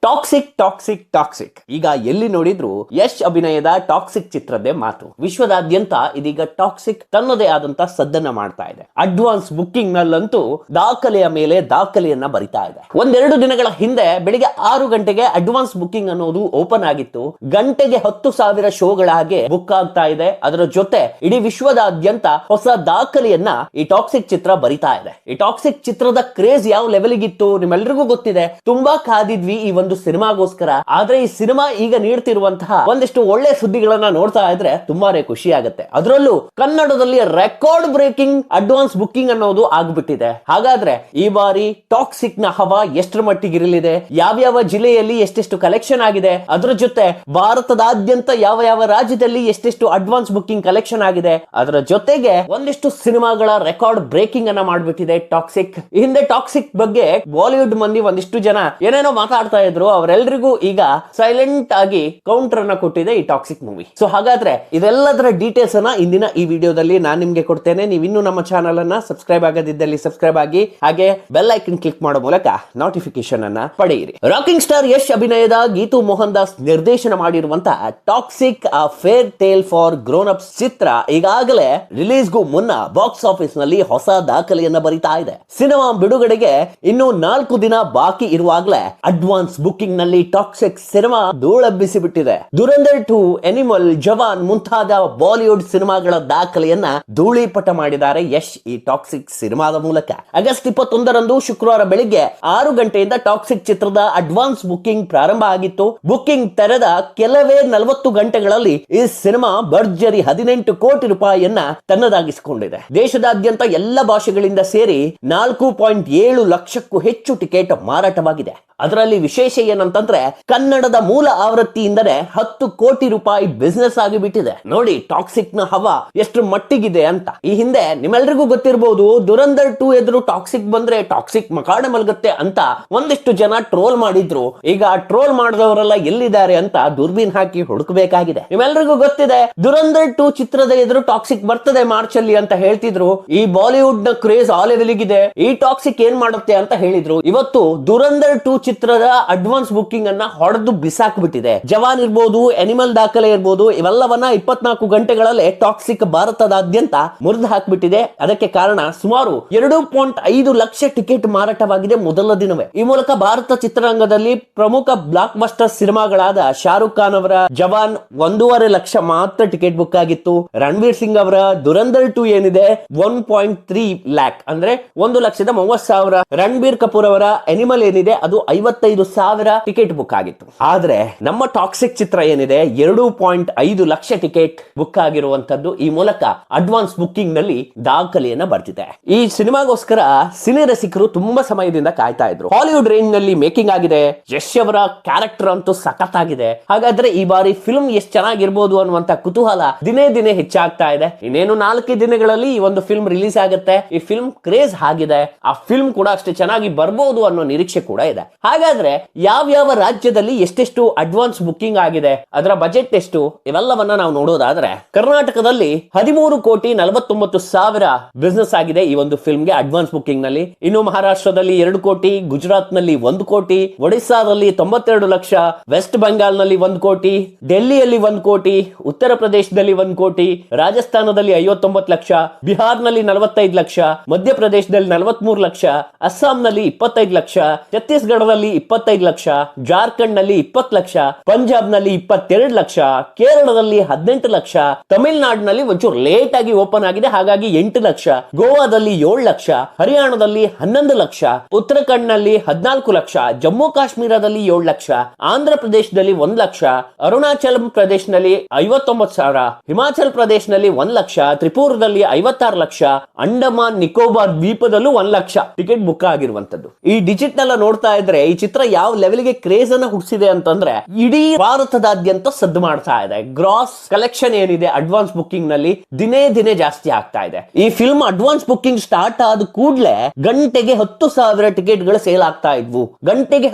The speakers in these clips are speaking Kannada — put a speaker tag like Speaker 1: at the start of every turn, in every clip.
Speaker 1: ಟಾಕ್ಸಿಕ್ ಟಾಕ್ಸಿಕ್ ಟಾಕ್ಸಿಕ್ ಈಗ ಎಲ್ಲಿ ನೋಡಿದ್ರು ಯಶ್ ಅಭಿನಯದ ಟಾಕ್ಸಿಕ್ ಚಿತ್ರದ್ದೇ ಮಾತು. ವಿಶ್ವದಾದ್ಯಂತ ಇದೀಗ ಟಾಕ್ಸಿಕ್ ತನ್ನದೇ ಆದಂತ ಸದ್ದನ್ನ ಮಾಡ್ತಾ ಇದೆ. ಅಡ್ವಾನ್ಸ್ ಬುಕ್ಕಿಂಗ್ ನಲ್ಲಂತೂ ದಾಖಲೆಯ ಮೇಲೆ ದಾಖಲೆಯನ್ನ ಬರಿತಾ ಇದೆ. ಒಂದೆರಡು ದಿನಗಳ ಹಿಂದೆ ಬೆಳಿಗ್ಗೆ 6 ಗಂಟೆಗೆ ಅಡ್ವಾನ್ಸ್ ಬುಕ್ಕಿಂಗ್ ಅನ್ನೋದು ಓಪನ್ ಆಗಿತ್ತು. ಗಂಟೆಗೆ 10,000 ಶೋಗಳ ಹಾಗೆ ಬುಕ್ ಆಗ್ತಾ ಇದೆ. ಅದರ ಜೊತೆ ಇಡೀ ವಿಶ್ವದಾದ್ಯಂತ ಹೊಸ ದಾಖಲೆಯನ್ನ ಈ ಟಾಕ್ಸಿಕ್ ಚಿತ್ರ ಬರಿತಾ ಇದೆ. ಈ ಟಾಕ್ಸಿಕ್ ಚಿತ್ರದ ಕ್ರೇಜ್ ಯಾವ ಲೆವೆಲ್ಗಿತ್ತು ನಿಮ್ಮೆಲ್ಲರಿಗೂ ಗೊತ್ತಿದೆ. ತುಂಬಾ ಕಾದಿದ್ವಿ ಈ ಒಂದು ಸಿನಿಮಾಗೋಸ್ಕರ. ಆದ್ರೆ ಈ ಸಿನಿಮಾ ಈಗ ನೀಡ್ತಿರುವಂತಹ ಒಂದಿಷ್ಟು ಒಳ್ಳೆ ಸುದ್ದಿಗಳನ್ನ ನೋಡ್ತಾ ಇದ್ರೆ ತುಂಬಾನೇ ಖುಷಿ ಆಗುತ್ತೆ. ಅದರಲ್ಲೂ ಕನ್ನಡದಲ್ಲಿ ರೆಕಾರ್ಡ್ ಬ್ರೇಕಿಂಗ್ ಅಡ್ವಾನ್ಸ್ ಬುಕ್ಕಿಂಗ್ ಅನ್ನೋದು ಆಗ್ಬಿಟ್ಟಿದೆ. ಹಾಗಾದ್ರೆ ಈ ಬಾರಿ ಟಾಕ್ಸಿಕ್ ನ ಹವಾ ಎಷ್ಟರ ಮಟ್ಟಿಗೆ ಇರಲಿದೆ, ಯಾವ್ಯಾವ ಜಿಲ್ಲೆಯಲ್ಲಿ ಎಷ್ಟೆಷ್ಟು ಕಲೆಕ್ಷನ್ ಆಗಿದೆ, ಅದರ ಜೊತೆ ಭಾರತದಾದ್ಯಂತ ಯಾವ ಯಾವ ರಾಜ್ಯದಲ್ಲಿ ಎಷ್ಟೆಷ್ಟು ಅಡ್ವಾನ್ಸ್ ಬುಕ್ಕಿಂಗ್ ಕಲೆಕ್ಷನ್ ಆಗಿದೆ, ಅದರ ಜೊತೆಗೆ ಒಂದಿಷ್ಟು ಸಿನಿಮಾಗಳ ರೆಕಾರ್ಡ್ ಬ್ರೇಕಿಂಗ್ ಅನ್ನ ಮಾಡ್ಬಿಟ್ಟಿದೆ ಟಾಕ್ಸಿಕ್. ಹಿಂದೆ ಟಾಕ್ಸಿಕ್ ಬಗ್ಗೆ ಬಾಲಿವುಡ್ ಮಂದಿ ಒಂದಿಷ್ಟು ಜನ ಏನೇನೋ ಮಾತಾಡ್ತಾ ಇದ್ರು. ಅವರೆಲ್ಲರಿಗೂ ಈಗ ಸೈಲೆಂಟ್ ಆಗಿ ಕೌಂಟರ್ ಅನ್ನ ಕೊಟ್ಟಿದೆ ಈ ಟಾಕ್ಸಿಕ್ ಮೂವಿ. ಸೊ ಹಾಗಾದ್ರೆ ಇದೆಲ್ಲದರ ಡೀಟೇಲ್ಸ್ ಅನ್ನ ಇಂದಿನ ಈ ವಿಡಿಯೋದಲ್ಲಿ ನಾನು ನಿಮ್ಗೆ ಕೊಡ್ತೇನೆ. ನೀವು ಇನ್ನೂ ನಮ್ಮ ಚಾನಲ್ ಅನ್ನ ಸಬ್ಸ್ಕ್ರೈಬ್ ಆಗದಿದ್ದಲ್ಲಿ ಸಬ್ಸ್ಕ್ರೈಬ್ ಆಗಿ, ಹಾಗೆ ಬೆಲ್ ಐಕನ್ ಕ್ಲಿಕ್ ಮಾಡೋ ಮೂಲಕ ನೋಟಿಫಿಕೇಶನ್ ಅನ್ನ ಪಡೆಯಿರಿ. ರಾಕಿಂಗ್ ಸ್ಟಾರ್ ಯಶ್ ಅಭಿನಯದ ಗೀತು ಮೋಹನ್ ದಾಸ್ ನಿರ್ದೇಶನ ಮಾಡಿರುವಂತಹ Toxic a fairy tale for grown ups ಚಿತ್ರ ಈಗಾಗಲೇ ರಿಲೀಸ್ಗೂ ಮುನ್ನ ಬಾಕ್ಸ್ ಆಫೀಸ್ ನಲ್ಲಿ ಹೊಸ ದಾಖಲೆಯನ್ನ ಬರಿತಾ ಇದೆ. ಸಿನಿಮಾ ಬಿಡುಗಡೆಗೆ ಇನ್ನು 4 ದಿನ ಬಾಕಿ ಇರುವಾಗಲೇ ಅಡ್ವಾನ್ಸ್ ಬುಕ್ಕಿಂಗ್ ನಲ್ಲಿ ಟಾಕ್ಸಿಕ್ ಸಿನಿಮಾ ಧೂಳೆಬ್ಬಿಸಿ ಬಿಟ್ಟಿದೆ. ದುರಂಧರ್ 2, ಅನಿಮಲ್, ಜವಾನ್ ಮುಂತಾದ ಬಾಲಿವುಡ್ ಸಿನಿಮಾಗಳ ದಾಖಲೆಯನ್ನ ಧೂಳಿಪಟ ಮಾಡಿದ್ದಾರೆ ಯಶ್ ಈ ಟಾಕ್ಸಿಕ್ ಸಿನಿಮಾದ ಮೂಲಕ. ಆಗಸ್ಟ್ 21ರಂದು ಶುಕ್ರವಾರ ಬೆಳಿಗ್ಗೆ 6 ಗಂಟೆಯಿಂದ ಟಾಕ್ಸಿಕ್ ಚಿತ್ರದ ಅಡ್ವಾನ್ಸ್ ಬುಕ್ಕಿಂಗ್ ಪ್ರಾರಂಭ ಆಗಿತ್ತು. ಬುಕ್ಕಿಂಗ್ ತೆರೆದ ಕೆಲವೇ 40 ಗಂಟೆಗಳಲ್ಲಿ ಈ ಸಿನಿಮಾ ಭರ್ಜರಿ 18 ಕೋಟಿ ರೂಪಾಯಿಯನ್ನ ತನ್ನದಾಗಿಸಿಕೊಂಡಿದೆ. ದೇಶದಾದ್ಯಂತ ಎಲ್ಲ ಭಾಷೆಗಳಿಂದ ಸೇರಿ 4.7 ಲಕ್ಷಕ್ಕೂ ಹೆಚ್ಚು ಟಿಕೆಟ್ ಮಾರಾಟವಾಗಿದೆ. ಅದರಲ್ಲಿ ವಿಶೇಷ ಏನಂತಂದ್ರೆ ಕನ್ನಡದ ಮೂಲ ಆವೃತ್ತಿಯಿಂದಲೇ 10 ಕೋಟಿ ರೂಪಾಯಿ ಬಿಸ್ನೆಸ್ ಆಗಿಬಿಟ್ಟಿದೆ. ನೋಡಿ ಟಾಕ್ಸಿಕ್ ನ ಹವಾ ಎಷ್ಟು ಮಟ್ಟಿಗಿದೆ ಅಂತ. ಈ ಹಿಂದೆ ನಿಮ್ಮೆಲ್ರಿಗೂ ಗೊತ್ತಿರಬಹುದು, ದುರಂಧರ್ 2 ಎದುರು ಟಾಕ್ಸಿಕ್ ಬಂದ್ರೆ ಟಾಕ್ಸಿಕ್ ಮಕಾಡ ಮಲಗುತ್ತೆ ಅಂತ ಒಂದಿಷ್ಟು ಜನ ಟ್ರೋಲ್ ಮಾಡಿದ್ರು. ಈಗ ಟ್ರೋಲ್ ಮಾಡಿದವರೆಲ್ಲ ಎಲ್ಲಿದ್ದಾರೆ ಅಂತ ದುರ್ಬೀನ್ ಹಾಕಿ ಹುಡುಕಬೇಕಾಗಿದೆ. ನಿಮ್ಮೆಲ್ರಿಗೂ ಗೊತ್ತಿದೆ, ದುರಂಧರ್ 2 ಚಿತ್ರದ ಎದುರು ಟಾಕ್ಸಿಕ್ ಬರ್ತದೆ ಮಾರ್ಚ್ ಅಲ್ಲಿ ಅಂತ ಹೇಳ್ತಿದ್ರು. ಈ ಬಾಲಿವುಡ್ ನ ಕ್ರೇಜ್ ಆ ಲೆವೆಲ್ಗಿದೆ, ಈ ಟಾಕ್ಸಿಕ್ ಏನ್ ಮಾಡುತ್ತೆ ಅಂತ ಹೇಳಿದ್ರು. ಇವತ್ತು ದುರಂಧರ್ 2 ಚಿತ್ರದ ಅಡ್ವಾನ್ಸ್ ಬುಕ್ಕಿಂಗ್ ಅನ್ನ ಹೊಡೆದು ಬಿಸಾಕ್ಬಿಟ್ಟಿದೆ. ಜವಾನ್ ಇರ್ಬೋದು, ಅನಿಮಲ್ ದಾಖಲೆ ಇರ್ಬೋದು, ಇವೆಲ್ಲವನ್ನ 24 ಗಂಟೆಗಳಲ್ಲೇ ಟಾಕ್ಸಿಕ್ ಭಾರತದಾದ್ಯಂತ ಮುರಿದು ಹಾಕ್ಬಿಟ್ಟಿದೆ. ಅದಕ್ಕೆ ಕಾರಣ ಸುಮಾರು 2.5 ಲಕ್ಷ ಟಿಕೆಟ್ ಮಾರಾಟವಾಗಿದೆ ಮೊದಲ ದಿನವೇ. ಈ ಮೂಲಕ ಭಾರತ ಚಿತ್ರರಂಗದಲ್ಲಿ ಪ್ರಮುಖ ಬ್ಲಾಕ್ ಬಸ್ಟರ್ ಸಿನಿಮಾಗಳಾದ ಶಾರುಖ್ ಖಾನ್ ಅವರ ಜವಾನ್ 1.5 ಲಕ್ಷ ಮಾತ್ರ ಟಿಕೆಟ್ ಬುಕ್ ಆಗಿತ್ತು. ರಣವೀರ್ ಸಿಂಗ್ ಅವರ ದುರಂಧರ್ 2 ಏನಿದೆ 1.3 ಲ್ಯಾಕ್ ಅಂದ್ರೆ 1,30,30,000. ರಣಬೀರ್ ಕಪೂರ್ ಅವರ ಅನಿಮಲ್ ಏನಿದೆ ಅದು 55,000 ಟಿಕೆಟ್ ಬುಕ್ ಆಗಿತ್ತು. ಆದ್ರೆ ನಮ್ಮ ಟಾಕ್ಸಿಕ್ ಚಿತ್ರ ಏನಿದೆ 2.5 ಲಕ್ಷ ಟಿಕೆಟ್ ಬುಕ್ ಆಗಿರುವಂತದ್ದು. ಈ ಮೂಲಕ ಅಡ್ವಾನ್ಸ್ ಬುಕ್ಕಿಂಗ್ ನಲ್ಲಿ ದಾಖಲೆಯನ್ನ ಬರ್ತಿದೆ. ಈ ಸಿನಿಮಾಗೋಸ್ಕರ ಸಿನಿ ರಸಿಕರು ತುಂಬಾ ಸಮಯದಿಂದ ಕಾಯ್ತಾ ಇದ್ರು. ಹಾಲಿವುಡ್ ರೇಂಜ್ ನಲ್ಲಿ ಮೇಕಿಂಗ್ ಆಗಿದೆ. ಯಶ್ ಅವರ ಕ್ಯಾರೆಕ್ಟರ್ ಅಂತೂ ಸಖತ್ತಾಗಿದೆ. ಹಾಗಾದ್ರೆ ಈ ಬಾರಿ ಫಿಲ್ಮ್ ಎಷ್ಟು ಚೆನ್ನಾಗಿರ್ಬೋದು ಅನ್ನುವಂತ ಕುತೂಹಲ ದಿನೇ ದಿನೇ ಹೆಚ್ಚಾಗ್ತಾ ಇದೆ. ಇನ್ನೇನು 4 ದಿನಗಳಲ್ಲಿ ಈ ಒಂದು ಫಿಲ್ಮ್ ರಿಲೀಸ್ ಆಗುತ್ತೆ. ಈ ಫಿಲ್ಮ್ ಕ್ರೇಜ್ ಆಗಿದೆ. ಆ ಫಿಲ್ಮ್ ಕೂಡ ಅಷ್ಟೇ ಚೆನ್ನಾಗಿ ಬರ್ಬೋದು ಅನ್ನೋ ನಿರೀಕ್ಷೆ ಕೂಡ ಇದೆ. ಹಾಗಾದ್ರೆ ಯಾವ ರಾಜ್ಯದಲ್ಲಿ ಎಷ್ಟೆಷ್ಟು ಅಡ್ವಾನ್ಸ್ ಬುಕ್ಕಿಂಗ್ ಆಗಿದೆ, ಅದರ ಬಜೆಟ್ ಎಷ್ಟು, ಇವೆಲ್ಲವನ್ನ ನಾವು ನೋಡೋದಾದ್ರೆ ಕರ್ನಾಟಕದಲ್ಲಿ 13,49,00,000 ಬಿಸ್ನೆಸ್ ಆಗಿದೆ ಈ ಒಂದು ಫಿಲ್ಮ್ ಗೆ ಅಡ್ವಾನ್ಸ್ ಬುಕ್ಕಿಂಗ್ ನಲ್ಲಿ. ಇನ್ನು ಮಹಾರಾಷ್ಟ್ರದಲ್ಲಿ 2 ಕೋಟಿ, ಗುಜರಾತ್ ನಲ್ಲಿ 1 ಕೋಟಿ, ಒಡಿಸ್ಸಾದಲ್ಲಿ 92 ಲಕ್ಷ, ವೆಸ್ಟ್ ಬೆಂಗಾಲ್ ನಲ್ಲಿ 1 ಕೋಟಿ, ಡೆಲ್ಲಿಯಲ್ಲಿ 1 ಕೋಟಿ, ಉತ್ತರ ಪ್ರದೇಶದಲ್ಲಿ 1 ಕೋಟಿ, ರಾಜಸ್ಥಾನದಲ್ಲಿ 59 ಲಕ್ಷ, ಬಿಹಾರ್ ನಲ್ಲಿ 45 ಲಕ್ಷ, ಮಧ್ಯಪ್ರದೇಶದಲ್ಲಿ 43 ಲಕ್ಷ, ಅಸ್ಸಾಂ ನಲ್ಲಿ 25 ಲಕ್ಷ, ಛತ್ತೀಸ್ಗಢದಲ್ಲಿ 25 ಲಕ್ಷ, ಜಾರ್ಖಂಡ್ ನಲ್ಲಿ 20 ಲಕ್ಷ, ಪಂಜಾಬ್ ನಲ್ಲಿ 22 ಲಕ್ಷ, ಕೇರಳದಲ್ಲಿ 18 ಲಕ್ಷ, ತಮಿಳುನಾಡಿನಲ್ಲಿ ಒಂಚೂರು ಲೇಟ್ ಆಗಿ ಓಪನ್ ಆಗಿದೆ ಹಾಗಾಗಿ 8 ಲಕ್ಷ, ಗೋವಾದಲ್ಲಿ 7 ಲಕ್ಷ, ಹರಿಯಾಣದಲ್ಲಿ 11 ಲಕ್ಷ, ಉತ್ತರಾಖಂಡ್ ನಲ್ಲಿ 14 ಲಕ್ಷ, ಜಮ್ಮು ಕಾಶ್ಮೀರದಲ್ಲಿ 7 ಲಕ್ಷ, ಆಂಧ್ರ ಪ್ರದೇಶದಲ್ಲಿ 1 ಲಕ್ಷ, ಅರುಣಾಚಲ ಪ್ರದೇಶನಲ್ಲಿ 59,000, ಹಿಮಾಚಲ ಪ್ರದೇಶನಲ್ಲಿ 1 ಲಕ್ಷ, ತ್ರಿಪುರದಲ್ಲಿ 56 ಲಕ್ಷ, ಅಂಡಮಾನ್ ನಿಕೋಬಾರ್ ದ್ವೀಪದಲ್ಲೂ 1 ಲಕ್ಷ ಟಿಕೆಟ್ ಬುಕ್ ಆಗಿರುವಂತದ್ದು. ಈ ಡಿಜಿಟಲ್ ನೋಡ್ತಾ ಇದ್ರೆ ಈ ಚಿತ್ರ ಯಾವ ಲೆವೆಲ್ಗೆ ಕ್ರೇಜ್ ಅನ್ನ ಹುಟ್ಟಿಸಿದೆ ಅಂತಂದ್ರೆ ಇಡೀ ಭಾರತದಾದ್ಯಂತ ಸದ್ದು ಮಾಡ್ತಾ ಇದೆ. ಗ್ರಾಸ್ ಕಲೆಕ್ಷನ್ ಏನಿದೆ ಅಡ್ವಾನ್ಸ್ ಬುಕ್ಕಿಂಗ್ ನಲ್ಲಿ ದಿನೇ ದಿನೇ ಜಾಸ್ತಿ ಆಗ್ತಾ ಇದೆ. ಈ ಫಿಲ್ಮ್ ಅಡ್ವಾನ್ಸ್ ಬುಕ್ಕಿಂಗ್ ಸ್ಟಾರ್ಟ್ ಆದ ಕೂಡಲೇ ಗಂಟೆಗೆ 10,000 ಟಿಕೆಟ್ ಗಳು ಸೇಲ್ ಆಗ್ತಾ ಇದ್ವು. ಗಂಟೆಗೆ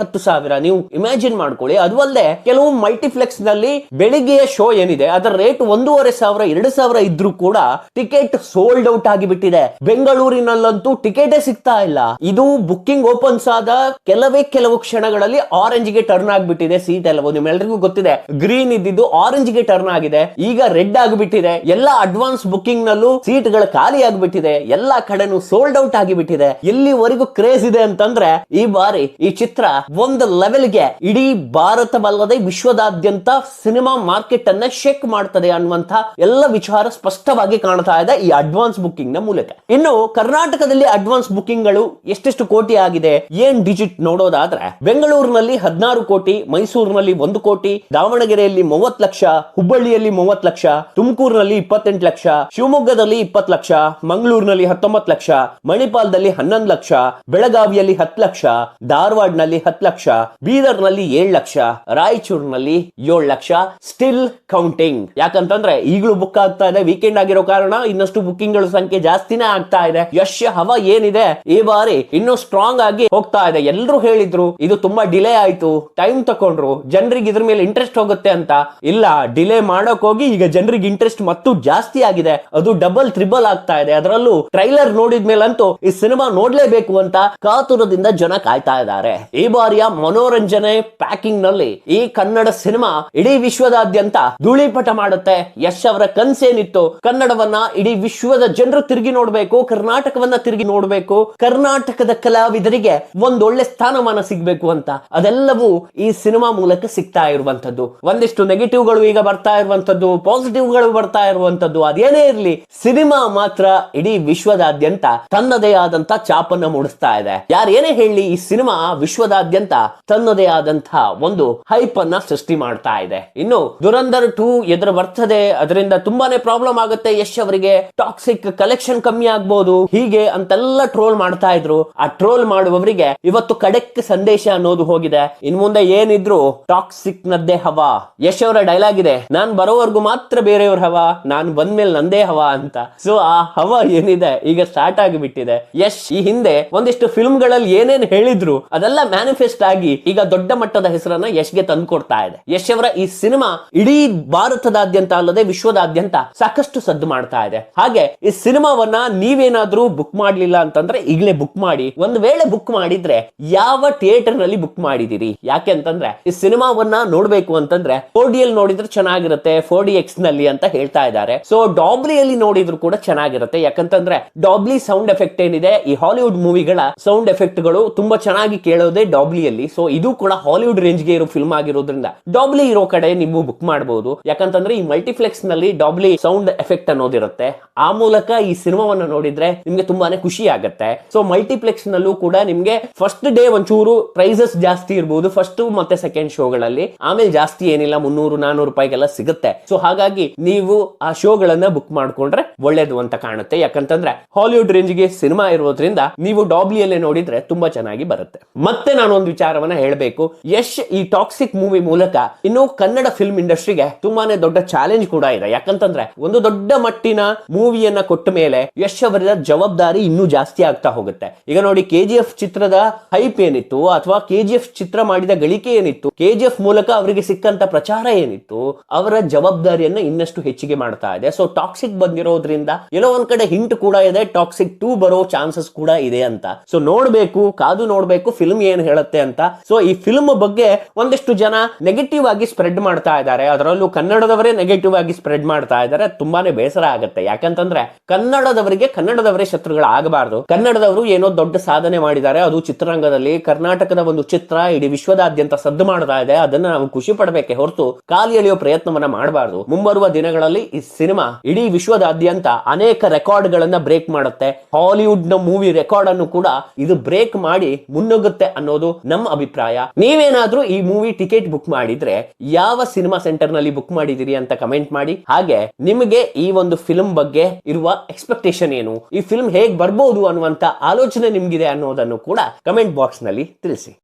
Speaker 1: 10,000 ನೀವು ಇಮ್ಯಾಜಿನ್ ಮಾಡ್ಕೊಳ್ಳಿ. ಅದು ಅಲ್ಲದೆ ಕೆಲವು ಮಲ್ಟಿಪ್ಲೆಕ್ಸ್ ನಲ್ಲಿ ಬೆಳಿಗ್ಗೆಯ ಶೋ ಏನಿದೆ ಅದರ ರೇಟ್ 1,500 2,000 ಇದ್ರೂ ಕೂಡ ಟಿಕೆಟ್ ಸೋಲ್ಡ್ ಔಟ್ ಆಗಿಬಿಟ್ಟಿದೆ. ಬೆಂಗಳೂರಿನಲ್ಲಂತೂ ಟಿಕೆಟೇ ಸಿಗ್ತಾ ಇಲ್ಲ. ಇದು ಬುಕ್ಕಿಂಗ್ ಓಪನ್ಸ್ ಆದ ಕೆಲವು ಕ್ಷಣಗಳಲ್ಲಿ ಆರೆಂಜ್ ಗೆ ಟರ್ನ್ ಆಗ್ಬಿಟ್ಟಿದೆ ಸೀಟ್ ಎಲ್ಲವೂ. ನಿಮ್ಮೆಲ್ಲರಿಗೂ ಗೊತ್ತಿದೆ, ಗ್ರೀನ್ ಇದ್ದಿದ್ದು ಆರೆಂಜ್ ಗೆ ಟರ್ನ್ ಆಗಿದೆ, ಈಗ ರೆಡ್ ಆಗಿಬಿಟ್ಟಿದೆ. ಎಲ್ಲ ಅಡ್ವಾನ್ಸ್ ಬುಕಿಂಗ್ ನಲ್ಲೂ ಸೀಟ್ ಗಳು ಖಾಲಿ ಆಗಿಬಿಟ್ಟಿದೆ, ಎಲ್ಲಾ ಕಡೆನೂ ಸೋಲ್ಡ್ ಔಟ್ ಆಗಿಬಿಟ್ಟಿದೆ. ಎಲ್ಲಿವರೆಗೂ ಕ್ರೇಜ್ ಇದೆ ಅಂತಂದ್ರೆ ಈ ಬಾರಿ ಈ ಚಿತ್ರ ಒಂದು ಲೆವೆಲ್ಗೆ ಇಡೀ ಭಾರತವಲ್ಲದೆ ವಿಶ್ವದಾದ್ಯಂತ ಸಿನಿಮಾ ಮಾರ್ಕೆಟ್ ಅನ್ನ ಶೇಕ್ ಮಾಡ್ತದೆ ಅನ್ನುವಂತ ಎಲ್ಲ ವಿಚಾರ ಸ್ಪಷ್ಟವಾಗಿ ಕಾಣ್ತಾ ಇದೆ ಈ ಅಡ್ವಾನ್ಸ್ ಬುಕಿಂಗ್ ನ ಮೂಲಕ. ಇನ್ನು ಕರ್ನಾಟಕದಲ್ಲಿ ಅಡ್ವಾನ್ಸ್ ಬುಕಿಂಗ್ ಗಳು ಎಷ್ಟೆಷ್ಟು ಕೋಟಿ ಆಗಿದೆ ಏನ್ ಡಿಜಿಟ್ ನೋಡೋದಾದ್ರೆ, ಬೆಂಗಳೂರಿನಲ್ಲಿ 16 ಕೋಟಿ, ಮೈಸೂರಿನಲ್ಲಿ 1 ಕೋಟಿ, ದಾವಣಗೆರೆಯಲ್ಲಿ 30 ಲಕ್ಷ, ಹುಬ್ಬಳ್ಳಿಯಲ್ಲಿ 30 ಲಕ್ಷ, ತುಮಕೂರಿನಲ್ಲಿ 28 ಲಕ್ಷ, ಶಿವಮೊಗ್ಗದಲ್ಲಿ 20 ಲಕ್ಷ, ಮಂಗಳೂರಿನಲ್ಲಿ 19 ಲಕ್ಷ, ಮಣಿಪಾಲದಲ್ಲಿ 11 ಲಕ್ಷ, ಬೆಳಗಾವಿಯಲ್ಲಿ 10 ಲಕ್ಷ, ಧಾರವಾಡನಲ್ಲಿ 10 ಲಕ್ಷ, ಬೀದರ್ನಲ್ಲಿ 7 ಲಕ್ಷ, ರಾಯಚೂರಿನಲ್ಲಿ 7 ಲಕ್ಷ. Still counting. ಯಾಕಂತಂದ್ರೆ ಈಗಲೂ ಬುಕ್ ಆಗ್ತಾ ಇದೆ, ವೀಕೆಂಡ್ ಆಗಿರೋ ಕಾರಣ ಇನ್ನಷ್ಟು ಬುಕಿಂಗ್ ಗಳ ಸಂಖ್ಯೆ ಜಾಸ್ತಿನೇ ಆಗ್ತಾ ಇದೆ. ಯಶ್ ಹವಾ ಏನಿದೆ ಈ ಬಾರಿ ಇನ್ನೂ ಸ್ಟ್ರಾಂಗ್ ಆಗಿ ಹೋಗ್ತಾ ಇದೆ. ಎಲ್ಲರೂ ಹೇಳಿದ್ರು ಇದು ತುಂಬಾ ಡಿಲೇ ಆಯ್ತು, ಟೈಮ್ ತಕೊಂಡ್ರು, ಜನರಿಗೆ ಇದ್ರ ಮೇಲೆ ಇಂಟ್ರೆಸ್ಟ್ ಹೋಗುತ್ತೆ ಅಂತ. ಇಲ್ಲ, ಡಿಲೇ ಮಾಡೋಕ್ ಹೋಗಿ ಈಗ ಜನರಿಗೆ ಇಂಟ್ರೆಸ್ಟ್ ಮತ್ತು ಜಾಸ್ತಿ ಆಗಿದೆ, ಅದು ಡಬಲ್ ತ್ರಿಬಲ್ ಆಗ್ತಾ ಇದೆ. ಅದರಲ್ಲೂ ಟ್ರೈಲರ್ ನೋಡಿದ್ಮೇಲಂತೂ ಈ ಸಿನಿಮಾ ನೋಡ್ಲೇಬೇಕು ಅಂತ ಕಾತುರದಿಂದ ಜನ ಕಾಯ್ತಾ ಇದ್ದಾರೆ. ಈ ಬಾರಿಯ ಮನೋರಂಜನೆ ಪ್ಯಾಕಿಂಗ್ ನಲ್ಲಿ ಈ ಕನ್ನಡ ಸಿನಿಮಾ ಇಡೀ ವಿಶ್ವದಾದ್ಯಂತ ಧೂಳಿಪಟ ಮಾಡುತ್ತೆ. ಯಶ್ ಅವರ ಕನ್ಸೇನಿತ್ತು, ಕನ್ನಡವನ್ನ ಇಡೀ ವಿಶ್ವದ ಜನರು ತಿರುಗಿ ನೋಡ್ಬೇಕು, ಕರ್ನಾಟಕವನ್ನ ತಿರುಗಿ ನೋಡ್ಬೇಕು, ಕರ್ನಾಟಕದ ಕಲಾವಿದರಿಗೆ ಒಂದೊಳ್ಳೆ ಸ್ಥಾನಮಾನ ಸಿಗ್ಬೇಕು ಅಂತ. ಅದೆಲ್ಲವೂ ಈ ಸಿನಿಮಾ ಮೂಲಕ ಸಿಗ್ತಾ ಇರುವಂತದ್ದು. ಒಂದಿಷ್ಟು ನೆಗೆಟಿವ್ ಗಳು ಈಗ ಬರ್ತಾ ಇರುವಂತದ್ದು, ಪಾಸಿಟಿವ್ ಗಳು ಬರ್ತಾ ಇರುವಂತದ್ದು. ಅದೇನೇ ಇರ್ಲಿ, ಸಿನಿಮಾ ಮಾತ್ರ ಇಡೀ ವಿಶ್ವದಾದ್ಯಂತ ತನ್ನದೇ ಆದಂತ ಚಾಪನ್ನ ಮೂಡಿಸ್ತಾ ಇದೆ. ಯಾರೇನೇ ಹೇಳಿ, ಈ ಸಿನಿಮಾ ವಿಶ್ವದಾದ್ಯಂತ ತನ್ನದೇ ಆದಂತಹ ಒಂದು ಹೈಪ್ ಅನ್ನ ಸೃಷ್ಟಿ ಮಾಡ್ತಾ ಇದೆ. ಇನ್ನು ದುರಂಧರ್ 2 ಎದುರು ಬರ್ತದೆ, ಅದರಿಂದ ತುಂಬಾನೇ ಪ್ರಾಬ್ಲಮ್ ಆಗುತ್ತೆ ಯಶ್ ಅವರಿಗೆ, ಟಾಕ್ಸಿಕ್ ಕಲೆಕ್ಷನ್ ಕಮ್ಮಿ ಆಗ್ಬಹುದು ಹೀಗೆ ಅಂತೆಲ್ಲ ಟ್ರೋಲ್ ಮಾಡ್ತಾ ಇದ್ರು. ಆ ಟ್ರೋಲ್ ಮಾಡುವವರಿಗೆ ಇವತ್ತು ಖಡಕ್ ಸಂದೇಶ ಅನ್ನೋದು ಹೋಗಿದೆ. ಇನ್ ಮುಂದೆ ಏನಿದ್ರು ಟಾಕ್ಸಿಕ್ ನದ್ದೇ ಹವಾ. ಯಶ್ ಅವರ ಡೈಲಾಗ್ ಇದೆ, ನಾನ್ ಬರೋವರೆಗೂ ಮಾತ್ರ ಬೇರೆಯವ್ರ ಹವಾ, ನಾನ್ ಬಂದ್ಮೇಲೆ ನಂದೇ ಹವಾ ಅಂತ. ಸೊ ಆ ಹವಾ ಏನಿದೆ ಈಗ ಸ್ಟಾರ್ಟ್ ಆಗಿಬಿಟ್ಟಿದೆ. ಯಶ್ ಈ ಹಿಂದೆ ಒಂದಿಷ್ಟು ಫಿಲ್ಮ್ ಗಳಲ್ಲಿ ಏನೇನ್ ಹೇಳಿದ್ರು ಅದೆಲ್ಲ ಮ್ಯಾನಿಫೆಸ್ಟ್ ಆಗಿ ಈಗ ದೊಡ್ಡ ಮಟ್ಟದ ಹೆಸರನ್ನ ಯಶ್ಗೆ ತಂದು ಕೊಡ್ತಾ ಇದೆ. ಯಶ್ ಅವರ ಈ ಸಿನಿಮಾ ಇಡೀ ಭಾರತದಾದ್ಯಂತ ಅಲ್ಲದೆ ವಿಶ್ವದಾದ್ಯಂತ ಸಾಕಷ್ಟು ಸದ್ದು ಮಾಡ್ತಾ ಇದೆ. ಹಾಗೆ ಈ ಸಿನಿಮಾವನ್ನ ನೀವೇನಾದ್ರೂ ಬುಕ್ ಮಾಡ್ಲಿಲ್ಲ ಅಂತಂದ್ರೆ ಈಗಲೇ ಬುಕ್ ಮಾಡಿ. ಒಂದ್ ವೇಳೆ ಬುಕ್ ಮಾಡಿದ್ರೆ ಯಾವ ಥಿಯೇಟರ್ ನಲ್ಲಿ ಬುಕ್ ಮಾಡಿದಿರಿ? ಯಾಕೆ ಅಂತಂದ್ರೆ ಈ ಸಿನಿಮಾವನ್ನ ನೋಡ್ಬೇಕು ಅಂತಂದ್ರೆ 4D ಅಲ್ಲಿ ನೋಡಿದ್ರೆ ಚೆನ್ನಾಗಿರುತ್ತೆ, 4DX ನಲ್ಲಿ ಅಂತ ಹೇಳ್ತಾ ಇದ್ದಾರೆ. ಸೊ ಡಾಬ್ಲಿಯಲ್ಲಿ ನೋಡಿದ್ರು ಕೂಡ ಚೆನ್ನಾಗಿರುತ್ತೆ. ಯಾಕಂತಂದ್ರೆ ಡಾಬ್ಲಿ ಸೌಂಡ್ ಎಫೆಕ್ಟ್ ಏನಿದೆ, ಈ ಹಾಲಿವುಡ್ ಮೂವಿಗಳ ಸೌಂಡ್ ಎಫೆಕ್ಟ್ ಗಳು ತುಂಬಾ ಚೆನ್ನಾಗಿ ಕೇಳೋದೇ ಡಾಬ್ಲಿಯಲ್ಲಿ. ಸೊ ಇದು ಕೂಡ ಹಾಲಿವುಡ್ ರೇಂಜ್ ಗೆ ಇರೋ ಫಿಲ್ಮ್ ಆಗಿರೋದ್ರಿಂದ ಡಾಬ್ಲಿ ಇರೋ ಕಡೆ ನೀವು ಬುಕ್ ಮಾಡಬಹುದು. ಯಾಕಂತಂದ್ರೆ ಈ ಮಲ್ಟಿಪ್ಲೆಕ್ಸ್ ನಲ್ಲಿ ಡಾಬ್ಲಿ ಸೌಂಡ್ ಎಫೆಕ್ಟ್ ಅನ್ನೋದಿರುತ್ತೆ. ಆ ಮೂಲಕ ಈ ಸಿನಿಮಾವನ್ನು ನೋಡಿದ್ರೆ ನಿಮ್ಗೆ ತುಂಬಾನೇ ಖುಷಿ ಆಗುತ್ತೆ. ಸೊ ಮಲ್ಟಿಪ್ಲೆಕ್ಸ್ ನಲ್ಲೂ ಕೂಡ ನಿಮ್ಗೆ ಫಸ್ಟ್ ಡೇ ಒಂಚೂರು ಪ್ರೈಸಸ್ ಜಾಸ್ತಿ ಇರಬಹುದು, ಫಸ್ಟ್ ಮತ್ತೆ ಸೆಕೆಂಡ್ ಶೋಗಳಲ್ಲಿ. ಆಮೇಲೆ ಜಾಸ್ತಿ ಏನಿಲ್ಲ, 300-400 ರೂಪಾಯಿಗೆಲ್ಲ ಸಿಗುತ್ತೆ. ಸೊ ಹಾಗಾಗಿ ನೀವು ಆ ಶೋಗಳನ್ನ ಬುಕ್ ಮಾಡ್ಕೊಂಡ್ರೆ ಒಳ್ಳೇದು ಅಂತ ಕಾಣುತ್ತೆ. ಯಾಕಂತಂದ್ರೆ ಹಾಲಿವುಡ್ ರೇಂಜ್ ಗೆ ಸಿನಿಮಾ ಇರೋದ್ರಿಂದ ನೀವು ಡಾಬ್ಲಿಯಲ್ಲೇ ನೋಡಿದ್ರೆ ತುಂಬಾ ಚೆನ್ನಾಗಿ ಬರುತ್ತೆ. ಮತ್ತೆ ನಾನು ಒಂದು ವಿಚಾರವನ್ನ ಹೇಳಬೇಕು. ಯಶ್ ಈ ಟಾಕ್ಸಿಕ್ ಮೂವಿ ಮೂಲಕ ಇನ್ನು ಕನ್ನಡ ಫಿಲ್ಮ್ ಇಂಡಸ್ಟ್ರಿಗೆ ತುಂಬಾನೇ ದೊಡ್ಡ ಚಾಲೆಂಜ್ ಕೂಡ ಇದೆ. ಯಾಕಂತಂದ್ರೆ ಒಂದು ದೊಡ್ಡ ಮಟ್ಟಿನ ಮೂವಿಯನ್ನ ಕೊಟ್ಟ ಮೇಲೆ ಯಶ್ ಅವರ ಜವಾಬ್ದಾರಿ ಇನ್ನೂ ಜಾಸ್ತಿ ಆಗ್ತಾ ಹೋಗುತ್ತೆ. ಈಗ ನೋಡಿ, KGF ಚಿತ್ರದ ಹೈಪ್ ಏನಿತ್ತು, ಅಥವಾ KGF ಚಿತ್ರ ಮಾಡಿದ ಗಳಿಕೆ ಏನಿತ್ತು, KGF ಮೂಲಕ ಅವರಿಗೆ ಸಿಕ್ಕಂತ ಪ್ರಚಾರ ಏನಿತ್ತು, ಅವರ ಜವಾಬ್ದಾರಿಯನ್ನ ಇನ್ನಷ್ಟು ಹೆಚ್ಚಿಗೆ ಮಾಡ್ತಾ ಇದೆ. ಸೊ ಟಾಕ್ಸಿಕ್ ಬಂದಿರೋದ್ರಿಂದ ಎಲ್ಲೋ ಒಂದ್ ಕಡೆ ಹಿಂಟ್ ಕೂಡ ಇದೆ, ಟಾಕ್ಸಿಕ್ 2 ಬರೋ ಚಾನ್ಸಸ್ ಕೂಡ ಇದೆ ಅಂತ. ಸೊ ನೋಡ್ಬೇಕು, ಕಾದು ನೋಡ್ಬೇಕು ಫಿಲ್ಮ್ ಏನ್ ಹೇಳುತ್ತೆ ಅಂತ. ಸೊ ಈ ಫಿಲ್ಮ್ ಬಗ್ಗೆ ಒಂದಿಷ್ಟು ಜನ ನೆಗೆಟಿವ್ ಆಗಿ ಸ್ಪ್ರೆಡ್ ಮಾಡ್ತಾ ಇದ್ದಾರೆ, ಅದರಲ್ಲೂ ಕನ್ನಡದವರೇ ನೆಗೆಟಿವ್ ಆಗಿ ಸ್ಪ್ರೆಡ್ ಮಾಡ್ತಾ ಇದ್ದಾರೆ. ತುಂಬಾನೇ ಬೇಸರ ಆಗುತ್ತೆ. ಯಾಕಂತಂದ್ರೆ ಕನ್ನಡದವರೇ ಶತ್ರುಗಳಾಗಬಾರದು. ಕನ್ನಡದವರು ಏನೋ ದೊಡ್ಡ ಸಾಧನೆ ಮಾಡಿದ್ದಾರೆ, ಅದು ಚಿತ್ರರಂಗದಲ್ಲಿ. ಕರ್ನಾಟಕದ ಒಂದು ಚಿತ್ರ ಇಡೀ ವಿಶ್ವದಾದ್ಯಂತ ಸದ್ದು ಮಾಡ್ತಾ ಇದೆ, ಅದನ್ನ ನಾವು ಖುಷಿ ಪಡಬೇಕೆ ಹೊರತು ಕಾಲಿ ಎಳೆಯೋ ಪ್ರಯತ್ನವನ್ನ ಮಾಡಬಾರದು. ಮುಂಬರುವ ದಿನಗಳಲ್ಲಿ ಈ ಸಿನಿಮಾ ಇಡೀ ವಿಶ್ವದಾದ್ಯಂತ ಅನೇಕ ರೆಕಾರ್ಡ್ ಗಳನ್ನ ಬ್ರೇಕ್ ಮಾಡುತ್ತೆ. ಹಾಲಿವುಡ್ ನ ಮೂವಿ ರೆಕಾರ್ಡ್ ಅನ್ನು ಕೂಡ ಇದು ಬ್ರೇಕ್ ಮಾಡಿ ಮುನ್ನುಗ್ಗುತ್ತೆ ಅನ್ನೋದು ನಮ್ಮ ಅಭಿಪ್ರಾಯ. ನೀವೇನಾದ್ರೂ ಈ ಮೂವಿ ಟಿಕೆಟ್ ಬುಕ್ ಮಾಡಿದ್ರೆ ಯಾವ ಸಿನಿಮಾ ಸೆಂಟರ್ ನಲ್ಲಿ ಬುಕ್ ಮಾಡಿದಿರಿ ಅಂತ ಕಮೆಂಟ್ ಮಾಡಿ. ಹಾಗೆ ನಿಮಗೆ ಈ ಒಂದು ಫಿಲ್ಮ್ ಬಗ್ಗೆ ಇರುವ ಎಕ್ಸ್ಪೆಕ್ಟೇಷನ್ ಏನು, ಈ ಫಿಲ್ಮ್ ಹೇಗ್ ಬರ್ಬೋದು ಅನ್ನುವಂತ ಆಲೋಚನೆ ನಿಮ್ಗಿದೆ ಅನ್ನೋದನ್ನು ಕೂಡ ಕಮೆಂಟ್ ಬಾಕ್ಸ್ ನಲ್ಲಿ ತಿಳಿಸಿ.